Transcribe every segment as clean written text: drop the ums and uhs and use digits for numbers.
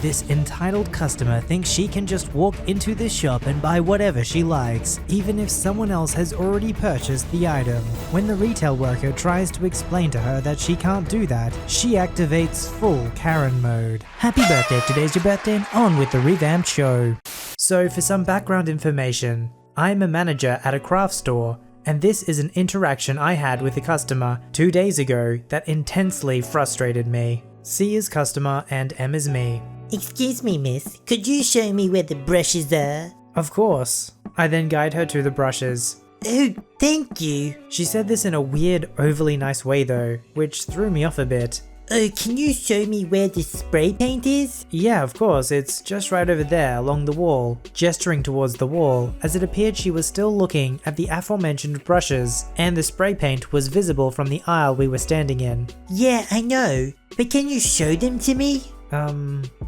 This entitled customer thinks she can just walk into this shop and buy whatever she likes, even if someone else has already purchased the item. When the retail worker tries to explain to her that she can't do that, she activates full Karen mode. Happy birthday, today's your birthday, and on with the revamped show. So for some background information, I'm a manager at a craft store, and this is an interaction I had with a customer 2 days ago that intensely frustrated me. C is customer and M is me. Excuse me, miss, could you show me where the brushes are? Of course. I then guide her to the brushes. Oh, thank you. She said this in a weird, overly nice way though, which threw me off a bit. Oh, can you show me where the spray paint is? Yeah, of course, it's just right over there along the wall, gesturing towards the wall, as it appeared she was still looking at the aforementioned brushes, and the spray paint was visible from the aisle we were standing in. Yeah, I know, but can you show them to me?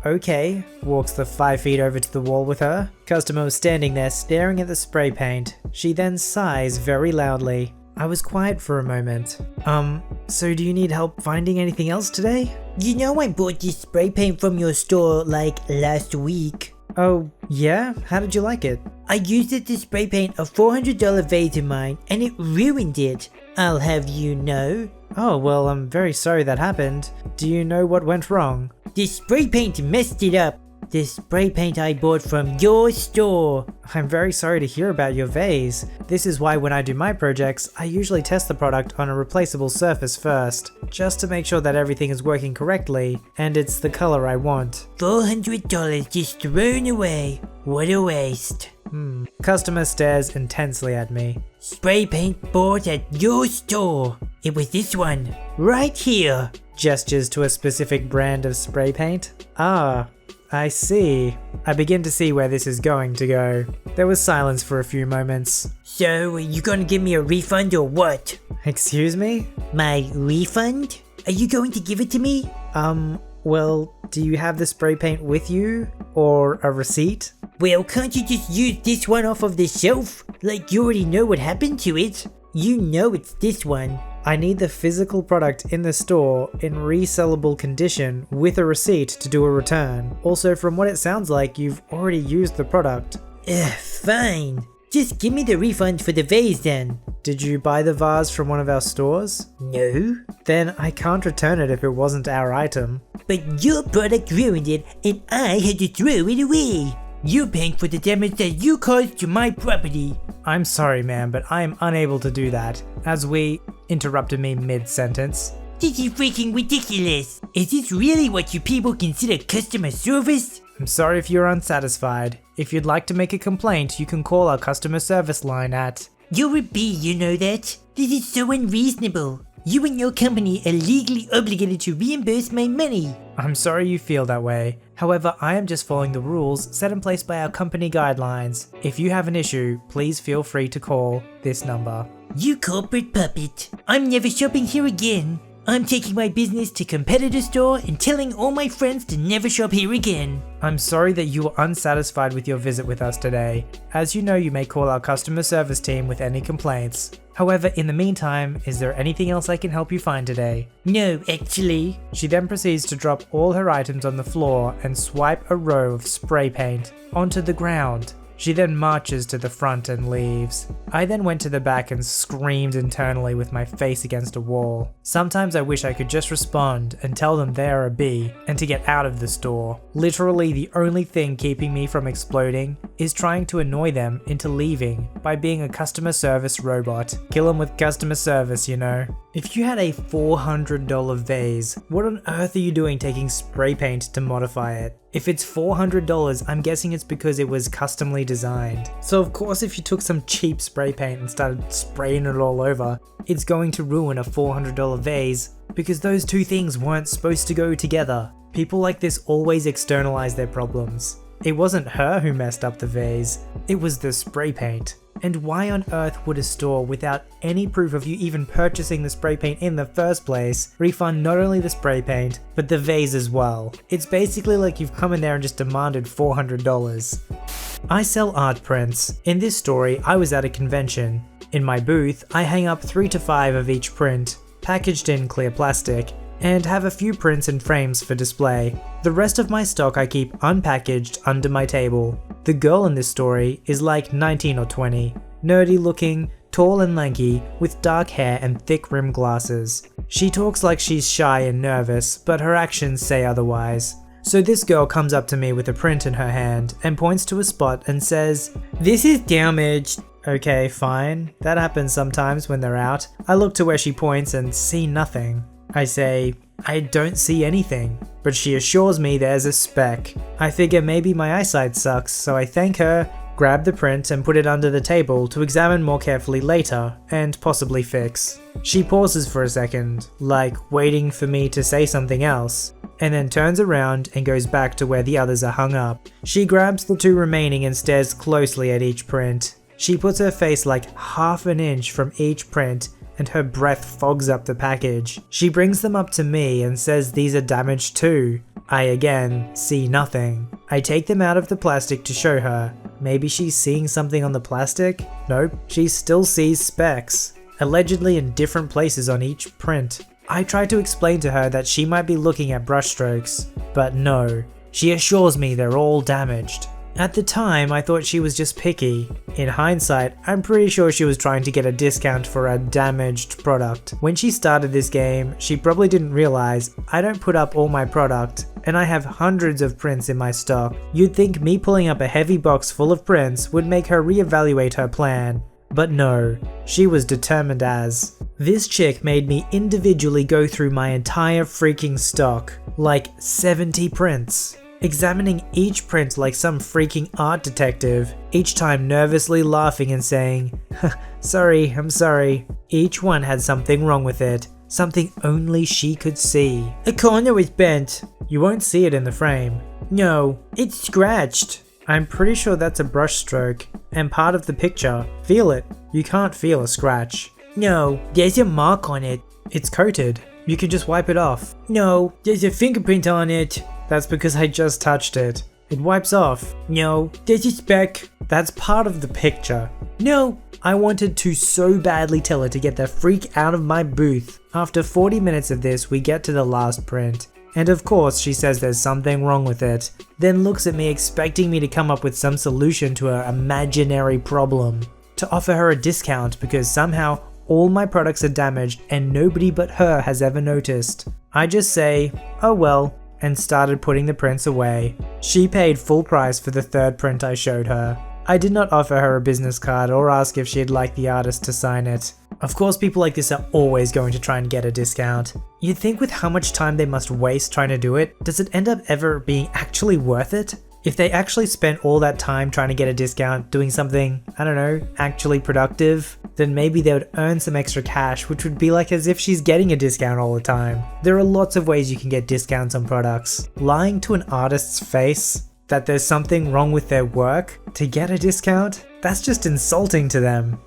Okay. Walks the 5 feet over to the wall with her. Customer was standing there staring at the spray paint. She then sighs very loudly. I was quiet for a moment. So do you need help finding anything else today? You know I bought this spray paint from your store like last week. Oh, yeah? How did you like it? I used it to spray paint a $400 vase of mine and it ruined it. I'll have you know. Oh, well, I'm very sorry that happened. Do you know what went wrong? The spray paint messed it up. The spray paint I bought from your store. I'm very sorry to hear about your vase. This is why when I do my projects, I usually test the product on a replaceable surface first, just to make sure that everything is working correctly and it's the color I want. $400 just thrown away. What a waste. Customer stares intensely at me. Spray paint bought at your store. It was this one, right here. Gestures to a specific brand of spray paint. Ah, I see. I begin to see where this is going to go. There was silence for a few moments. So, are you gonna give me a refund or what? Excuse me? My refund? Are you going to give it to me? Well, do you have the spray paint with you? Or a receipt? Well, can't you just use this one off of the shelf? Like you already know what happened to it. You know it's this one. I need the physical product in the store in resellable condition with a receipt to do a return. Also, from what it sounds like, you've already used the product. Fine. Just give me the refund for the vase then. Did you buy the vase from one of our stores? No. Then I can't return it if it wasn't our item. But your product ruined it and I had to throw it away. You're paying for the damage that you caused to my property. I'm sorry, ma'am, but I am unable to do that, as we interrupted me mid-sentence. This is freaking ridiculous. Is this really what you people consider customer service? I'm sorry if you're unsatisfied. If you'd like to make a complaint, you can call our customer service line at... You're a bee, you know that? This is so unreasonable. You and your company are legally obligated to reimburse my money. I'm sorry you feel that way. However, I am just following the rules set in place by our company guidelines. If you have an issue, please feel free to call this number. You corporate puppet. I'm never shopping here again. I'm taking my business to competitor store and telling all my friends to never shop here again. I'm sorry that you were unsatisfied with your visit with us today. As you know, you may call our customer service team with any complaints. However, in the meantime, is there anything else I can help you find today? No, actually. She then proceeds to drop all her items on the floor and swipe a row of spray paint onto the ground. She then marches to the front and leaves. I then went to the back and screamed internally with my face against a wall. Sometimes I wish I could just respond and tell them they are a bee and to get out of the store. Literally the only thing keeping me from exploding is trying to annoy them into leaving by being a customer service robot. Kill them with customer service, you know. If you had a $400 vase, what on earth are you doing taking spray paint to modify it? If it's $400, I'm guessing it's because it was customly designed. So of course if you took some cheap spray paint and started spraying it all over, it's going to ruin a $400 vase because those two things weren't supposed to go together. People like this always externalize their problems. It wasn't her who messed up the vase, it was the spray paint. And why on earth would a store, without any proof of you even purchasing the spray paint in the first place, refund not only the spray paint, but the vase as well? It's basically like you've come in there and just demanded $400. I sell art prints. In this story, I was at a convention. In my booth, I hang up 3 to 5 of each print, packaged in clear plastic, and have a few prints and frames for display. The rest of my stock I keep unpackaged under my table. The girl in this story is like 19 or 20, nerdy looking, tall and lanky, with dark hair and thick rimmed glasses. She talks like she's shy and nervous, but her actions say otherwise. So this girl comes up to me with a print in her hand and points to a spot and says, "This is damaged." Okay, fine. That happens sometimes when they're out. I look to where she points and see nothing. I say, "I don't see anything," but she assures me there's a speck. I figure maybe my eyesight sucks, so I thank her, grab the print and put it under the table to examine more carefully later and possibly fix. She pauses for a second, like waiting for me to say something else, and then turns around and goes back to where the others are hung up. She grabs the two remaining and stares closely at each print. She puts her face like half an inch from each print and her breath fogs up the package. She brings them up to me and says these are damaged too. I again see nothing. I take them out of the plastic to show her. Maybe she's seeing something on the plastic? Nope, she still sees specks, allegedly in different places on each print. I try to explain to her that she might be looking at brushstrokes, but no, she assures me they're all damaged. At the time, I thought she was just picky. In hindsight, I'm pretty sure she was trying to get a discount for a damaged product. When she started this game, she probably didn't realize I don't put up all my product, and I have hundreds of prints in my stock. You'd think me pulling up a heavy box full of prints would make her reevaluate her plan. But no, she was determined as. This chick made me individually go through my entire freaking stock, like 70 prints. Examining each print like some freaking art detective, each time nervously laughing and saying, "Sorry, I'm sorry." Each one had something wrong with it, something only she could see. A corner is bent. You won't see it in the frame. No, it's scratched. I'm pretty sure that's a brush stroke, and part of the picture. Feel it. You can't feel a scratch. No, there's a mark on it. It's coated. You can just wipe it off. No, there's a fingerprint on it. That's because I just touched it. It wipes off. No, there's a speck. That's part of the picture. No. I wanted to so badly tell her to get the freak out of my booth. After 40 minutes of this, we get to the last print. And of course, she says there's something wrong with it, then looks at me expecting me to come up with some solution to her imaginary problem. To offer her a discount because somehow all my products are damaged and nobody but her has ever noticed. I just say, "Oh well," and started putting the prints away. She paid full price for the third print I showed her. I did not offer her a business card or ask if she'd like the artist to sign it. Of course, people like this are always going to try and get a discount. You'd think with how much time they must waste trying to do it, does it end up ever being actually worth it? If they actually spent all that time trying to get a discount doing something, I don't know, actually productive, then maybe they would earn some extra cash, which would be like as if she's getting a discount all the time. There are lots of ways you can get discounts on products. Lying to an artist's face that there's something wrong with their work to get a discount? That's just insulting to them.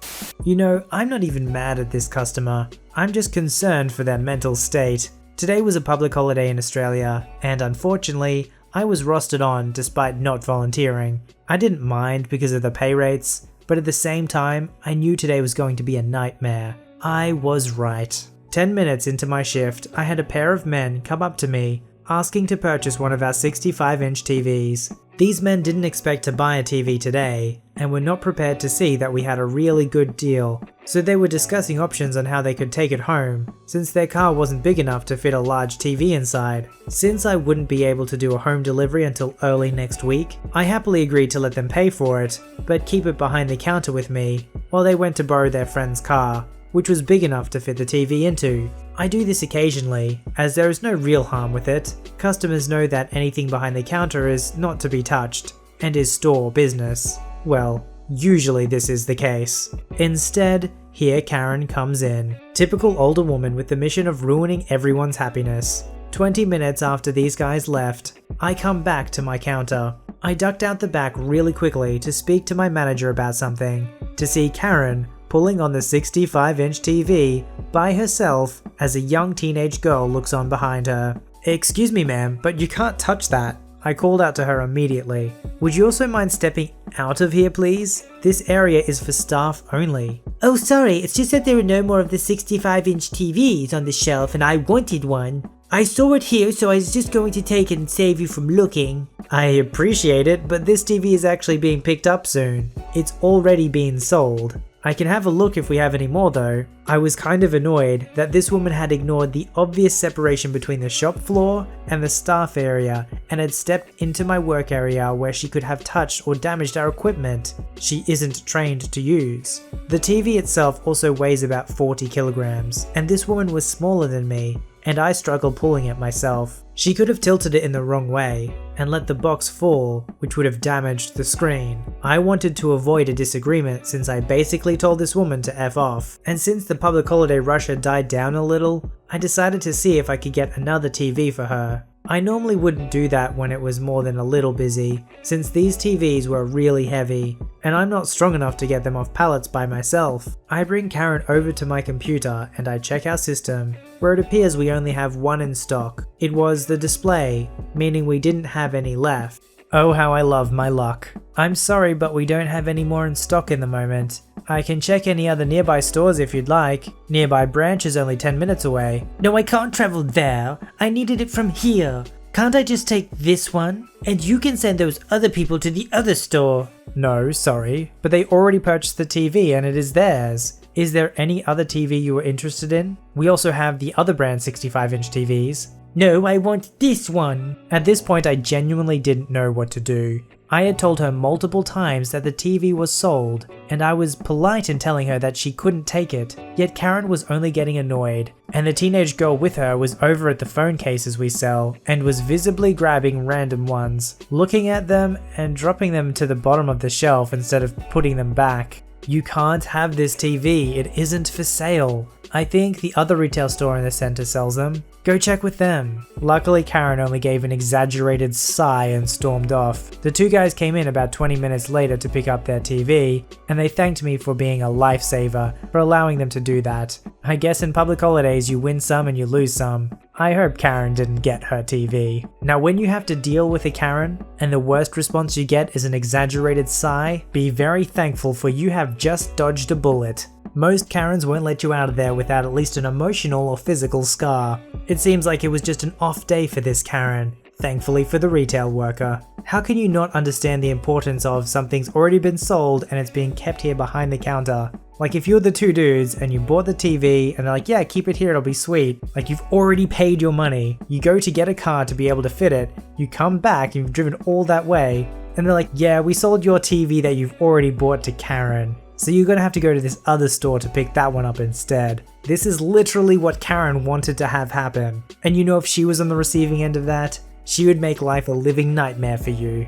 You know, I'm not even mad at this customer. I'm just concerned for their mental state. Today was a public holiday in Australia, and unfortunately, I was rostered on despite not volunteering. I didn't mind because of the pay rates, but at the same time, I knew today was going to be a nightmare. I was right. 10 minutes into my shift, I had a pair of men come up to me, asking to purchase one of our 65-inch TVs. These men didn't expect to buy a TV today, and were not prepared to see that we had a really good deal, so they were discussing options on how they could take it home, since their car wasn't big enough to fit a large TV inside. Since I wouldn't be able to do a home delivery until early next week, I happily agreed to let them pay for it, but keep it behind the counter with me, while they went to borrow their friend's car, which was big enough to fit the TV into. I do this occasionally, as there is no real harm with it. Customers know that anything behind the counter is not to be touched, and is store business. Well, usually this is the case. Instead, here Karen comes in. Typical older woman with the mission of ruining everyone's happiness. 20 minutes after these guys left, I come back to my counter. I ducked out the back really quickly to speak to my manager about something, to see Karen pulling on the 65-inch TV by herself as a young teenage girl looks on behind her. "Excuse me ma'am, but you can't touch that." I called out to her immediately. "Would you also mind stepping out of here please? This area is for staff only." "Oh sorry, it's just that there were no more of the 65-inch TVs on the shelf and I wanted one." I saw it here, so I was just going to take it and save you from looking. I appreciate it, but this TV is actually being picked up soon. It's already been sold. I can have a look if we have any more though. I was kind of annoyed that this woman had ignored the obvious separation between the shop floor and the staff area and had stepped into my work area where she could have touched or damaged our equipment she isn't trained to use. The TV itself also weighs about 40 kilograms, and this woman was smaller than me, and I struggle pulling it myself. She could have tilted it in the wrong way and let the box fall, which would have damaged the screen. I wanted to avoid a disagreement since I basically told this woman to F off, and since the public holiday rush had died down a little, I decided to see if I could get another TV for her. I normally wouldn't do that when it was more than a little busy, since these TVs were really heavy, and I'm not strong enough to get them off pallets by myself. I bring Karen over to my computer and I check our system, where it appears we only have one in stock. It was the display, meaning we didn't have any left. Oh, how I love my luck. I'm sorry, but we don't have any more in stock in the moment. I can check any other nearby stores if you'd like. Nearby branch is only 10 minutes away. No, I can't travel there. I needed it from here. Can't I just take this one? And you can send those other people to the other store. No, sorry, but they already purchased the TV and it is theirs. Is there any other TV you were interested in? We also have the other brand 65-inch TVs. No, I want this one. At this point, I genuinely didn't know what to do. I had told her multiple times that the TV was sold, and I was polite in telling her that she couldn't take it, yet Karen was only getting annoyed, and the teenage girl with her was over at the phone cases we sell, and was visibly grabbing random ones, looking at them and dropping them to the bottom of the shelf instead of putting them back. You can't have this TV, it isn't for sale. I think the other retail store in the center sells them. Go check with them. Luckily, Karen only gave an exaggerated sigh and stormed off. The two guys came in about 20 minutes later to pick up their TV, and they thanked me for being a lifesaver for allowing them to do that. I guess in public holidays you win some and you lose some. I hope Karen didn't get her TV. Now when you have to deal with a Karen, and the worst response you get is an exaggerated sigh, be very thankful for you have just dodged a bullet. Most Karens won't let you out of there without at least an emotional or physical scar. It seems like it was just an off day for this Karen, thankfully for the retail worker. How can you not understand the importance of something's already been sold and it's being kept here behind the counter? Like if you're the two dudes and you bought the TV and they're like, yeah, keep it here, it'll be sweet. Like you've already paid your money. You go to get a car to be able to fit it. You come back, you've driven all that way. And they're like, yeah, we sold your TV that you've already bought to Karen. So you're gonna have to go to this other store to pick that one up instead. This is literally what Karen wanted to have happen. And you know, if she was on the receiving end of that, she would make life a living nightmare for you.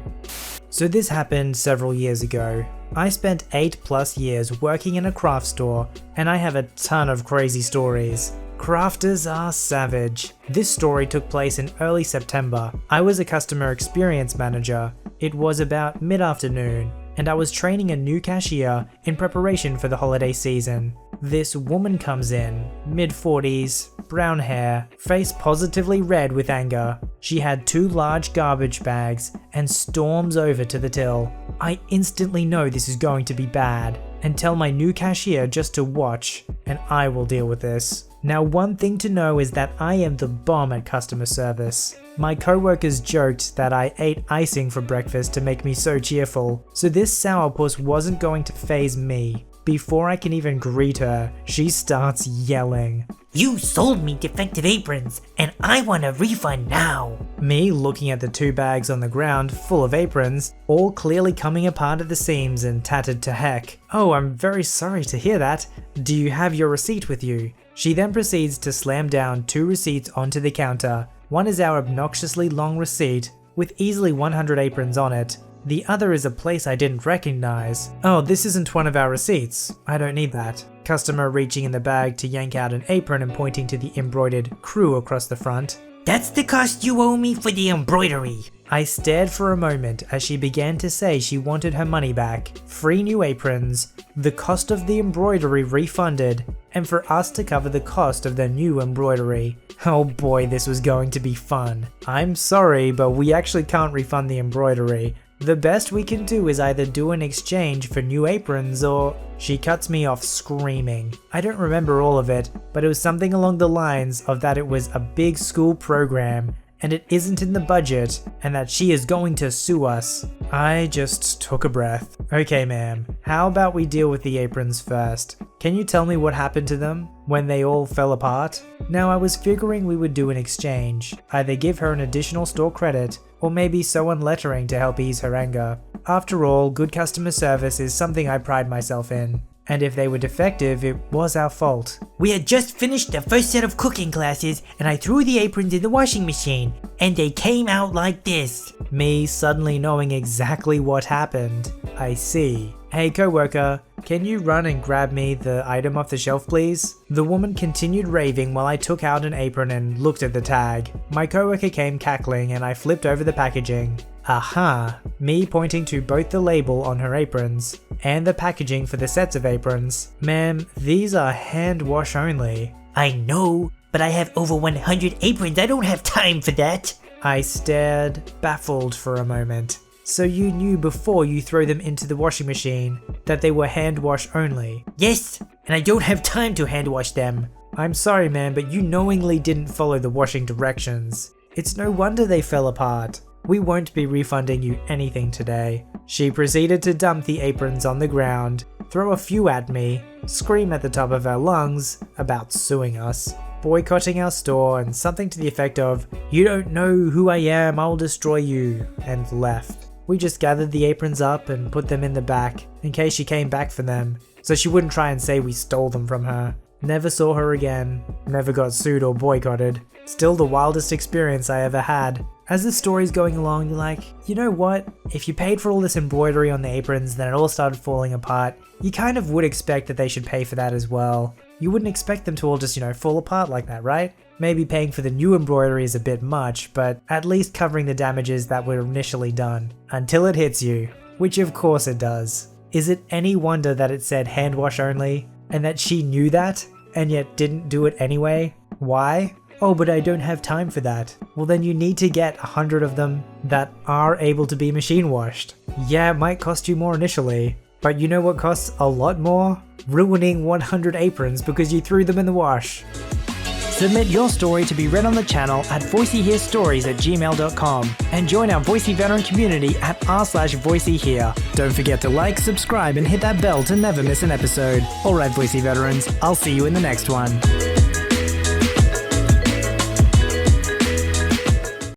So this happened several years ago. I spent 8+ years working in a craft store, and I have a ton of crazy stories. Crafters are savage. This story took place in early September. I was a customer experience manager. It was about mid-afternoon, and I was training a new cashier in preparation for the holiday season. This woman comes in, mid-40s, brown hair, face positively red with anger. She had 2 large garbage bags and storms over to the till. I instantly know this is going to be bad and tell my new cashier just to watch, and I will deal with this. Now, one thing to know is that I am the bomb at customer service. My co-workers joked that I ate icing for breakfast to make me so cheerful, so this sourpuss wasn't going to faze me. Before I can even greet her, she starts yelling. You sold me defective aprons, and I want a refund now. Me looking at the 2 bags on the ground full of aprons, all clearly coming apart at the seams and tattered to heck. Oh, I'm very sorry to hear that. Do you have your receipt with you? She then proceeds to slam down 2 receipts onto the counter. One is our obnoxiously long receipt with easily 100 aprons on it. The other is a place I didn't recognize. Oh, this isn't one of our receipts. I don't need that. Customer reaching in the bag to yank out an apron and pointing to the embroidered crew across the front. That's the cost you owe me for the embroidery. I stared for a moment as she began to say she wanted her money back, free new aprons, the cost of the embroidery refunded, and for us to cover the cost of the new embroidery. Oh boy, this was going to be fun. I'm sorry, but we actually can't refund the embroidery. The best we can do is either do an exchange for new aprons or... She cuts me off screaming. I don't remember all of it, but it was something along the lines of that it was a big school program and it isn't in the budget, and that she is going to sue us. I just took a breath. Okay ma'am, how about we deal with the aprons first? Can you tell me what happened to them when they all fell apart? Now I was figuring we would do an exchange, either give her an additional store credit, or maybe sew on lettering to help ease her anger. After all, good customer service is something I pride myself in. And if they were defective, it was our fault. We had just finished the first set of cooking classes and I threw the aprons in the washing machine and they came out like this. Me suddenly knowing exactly what happened. I see. Hey coworker, can you run and grab me the item off the shelf please? The woman continued raving while I took out an apron and looked at the tag. My coworker came cackling and I flipped over the packaging. Aha, me pointing to both the label on her aprons and the packaging for the sets of aprons. Ma'am, these are hand wash only. I know, but I have over 100 aprons. I don't have time for that. I stared, baffled for a moment. So you knew before you throw them into the washing machine that they were hand wash only? Yes, and I don't have time to hand wash them. I'm sorry ma'am, but you knowingly didn't follow the washing directions. It's no wonder they fell apart. We won't be refunding you anything today. She proceeded to dump the aprons on the ground, throw a few at me, scream at the top of her lungs about suing us, boycotting our store, and something to the effect of, "You don't know who I am, I'll destroy you," and left. We just gathered the aprons up and put them in the back in case she came back for them, so she wouldn't try and say we stole them from her. Never saw her again, never got sued or boycotted. Still the wildest experience I ever had. As the story's going along, you're like, you know what? If you paid for all this embroidery on the aprons, then it all started falling apart, you kind of would expect that they should pay for that as well. You wouldn't expect them to all just, fall apart like that, right? Maybe paying for the new embroidery is a bit much, but at least covering the damages that were initially done. Until it hits you, which of course it does. Is it any wonder that it said hand wash only, and that she knew that, and yet didn't do it anyway? Why? Oh, but I don't have time for that. Well then you need to get 100 of them that are able to be machine washed. Yeah, it might cost you more initially, but you know what costs a lot more? Ruining 100 aprons because you threw them in the wash. Submit your story to be read on the channel at voiceyherestories@gmail.com and join our Voicey veteran community at r/VoiceyHere. Don't forget to like, subscribe, and hit that bell to never miss an episode. Alright Voicey veterans, I'll see you in the next one.